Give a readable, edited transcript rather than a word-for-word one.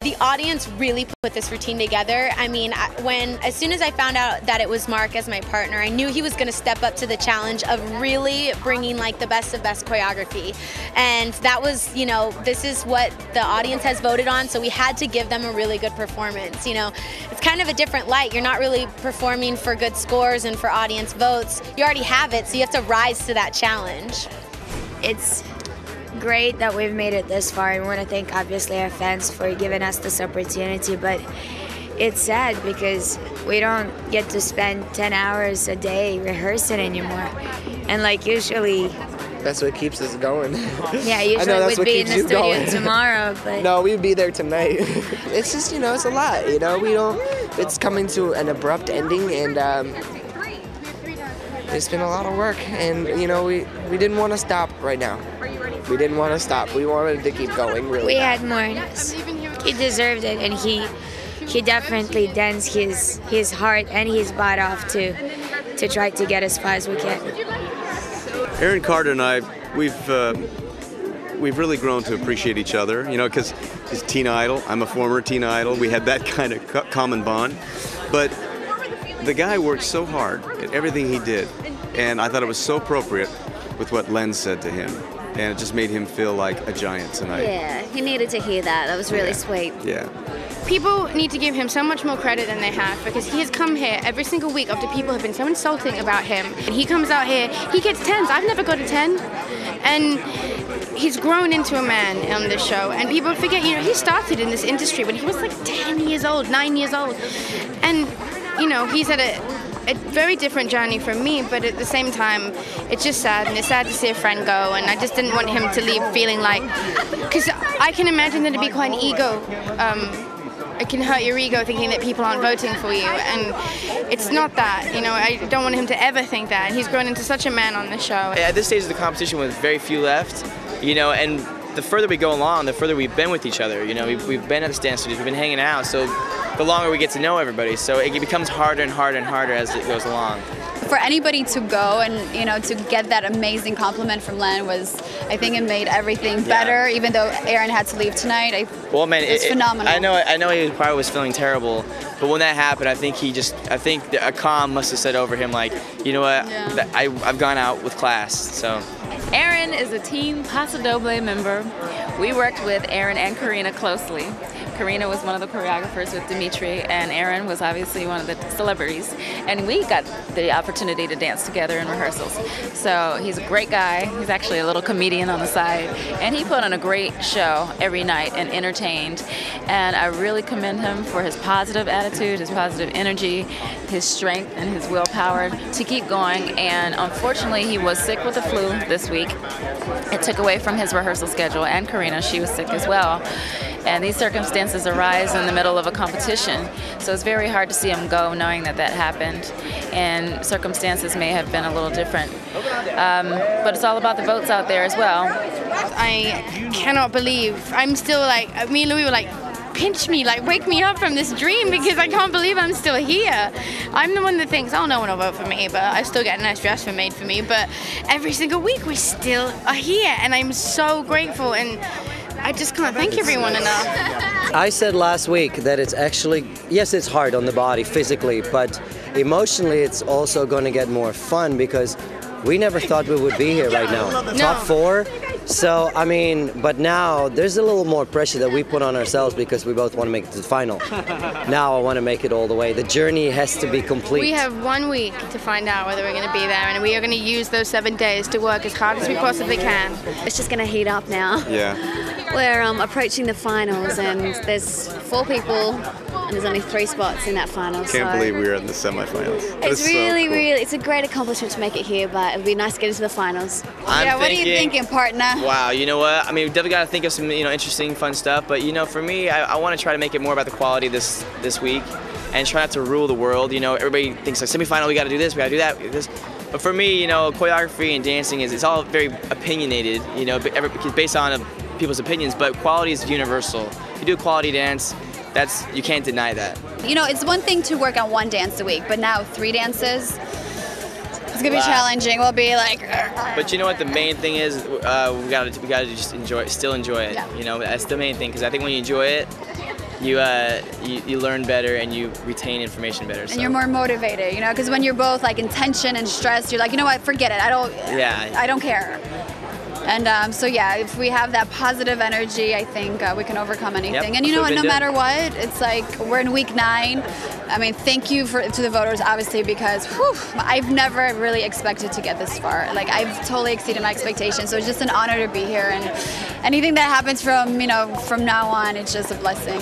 The audience really put this routine together. I mean, as soon as I found out that it was Mark as my partner, I knew he was going to step up to the challenge of really bringing like the best of best choreography. And that was, you know, this is what the audience has voted on, so we had to give them a really good performance. You know, it's kind of a different light. You're not really performing for good scores and for audience votes. You already have it, so you have to rise to that challenge. It's great that we've made it this far. I want to thank obviously our fans for giving us this opportunity, but it's sad because we don't get to spend 10 hours a day rehearsing anymore. And like usually that's what keeps us going. Yeah, usually we'd be in the studio tomorrow, but no, we'd be there tonight. It's just, you know, it's a lot, you know, it's coming to an abrupt ending, and it's been a lot of work, and you know, we didn't want to stop right now. We didn't want to stop. We wanted to keep going really bad. We had more in us. He deserved it, and he definitely danced his heart and his butt off to try to get as far as we can. Aaron Carter and I, we've really grown to appreciate each other, you know, because he's a teen idol. I'm a former teen idol. We had that kind of common bond. But the guy worked so hard at everything he did, and I thought it was so appropriate with what Len said to him. And it just made him feel like a giant tonight. Yeah, he needed to hear that. That was really sweet. Yeah. People need to give him so much more credit than they have, because he has come here every single week after people have been so insulting about him. And he comes out here, he gets 10s. I've never got a 10. And he's grown into a man on this show. And people forget, you know, he started in this industry when he was like 10 years old, 9 years old. And, you know, he's at a very different journey from me, but at the same time, it's just sad, and it's sad to see a friend go, and I just didn't want him to leave feeling like, because I can imagine that it'd be quite an ego, it can hurt your ego thinking that people aren't voting for you, and it's not that, you know, I don't want him to ever think that. He's grown into such a man on the show. At this stage of the competition with very few left, you know, and the further we go along, the further we've been with each other, you know, we've been at the dance studios, we've been hanging out, so the longer we get to know everybody, so it becomes harder and harder and harder as it goes along. For anybody to go and, you know, to get that amazing compliment from Len was, I think it made everything better, even though Aaron had to leave tonight. Well, man, it's phenomenal. I know he probably was feeling terrible, but when that happened, I think a calm must have set over him, like, you know what, I've gone out with class, so. Aaron is a Team Paso Doble member. We worked with Aaron and Karina closely. Karina was one of the choreographers with Dimitri, and Aaron was obviously one of the celebrities. And we got the opportunity to dance together in rehearsals. So he's a great guy. He's actually a little comedian on the side. And he put on a great show every night and entertained. And I really commend him for his positive attitude, his positive energy, his strength, and his willpower to keep going. And unfortunately, he was sick with the flu this week. It took away from his rehearsal schedule, and Karina, she was sick as well. And these circumstances arise in the middle of a competition. So it's very hard to see him go knowing that that happened. And circumstances may have been a little different. But it's all about the votes out there as well. I cannot believe, I'm still like, me and Louis were like, pinch me, like wake me up from this dream, because I can't believe I'm still here. I'm the one that thinks, oh, no one will vote for me, but I still get a nice dress made for me. But every single week we still are here, and I'm so grateful, and I just can't thank everyone enough. I said last week that it's actually, yes, it's hard on the body physically, but emotionally it's also going to get more fun, because we never thought we would be here right now. No. Top 4. So, I mean, but now there's a little more pressure that we put on ourselves because we both want to make it to the final. Now I want to make it all the way. The journey has to be complete. We have 1 week to find out whether we're going to be there, and we are going to use those 7 days to work as hard as we possibly can. It's just going to heat up now. Yeah. We're approaching the finals, and there's 4 people, and there's only 3 spots in that final. Can't believe we're in the semifinals. It's really, so cool. really, it's a great accomplishment to make it here, but it'd be nice to get into the finals. What are you thinking, partner? Wow, you know what? I mean, we definitely got to think of some, you know, interesting, fun stuff. But you know, for me, I want to try to make it more about the quality this week, and try not to rule the world. You know, everybody thinks like semifinal, we got to do this, we got to do that. This. But for me, you know, choreography and dancing it's all very opinionated. You know, based on people's opinions. But quality is universal. If you do a quality dance, you can't deny that. You know, it's one thing to work on 1 dance a week, but now 3 dances. It's gonna be challenging. We'll be like. But you know what? The main thing is we gotta just still enjoy it. Yeah. You know, that's the main thing, because I think when you enjoy it, you learn better and you retain information better. And you're more motivated, you know, because when you're both like in tension and stressed, you're like, you know what, forget it. I don't care. And so yeah, if we have that positive energy, I think we can overcome anything. Yep, and you know what, no done. matter what, it's like we're in week 9. I mean, thank you to the voters, obviously, because I've never really expected to get this far. Like, I've totally exceeded my expectations. So it's just an honor to be here. And anything that happens from now on, it's just a blessing.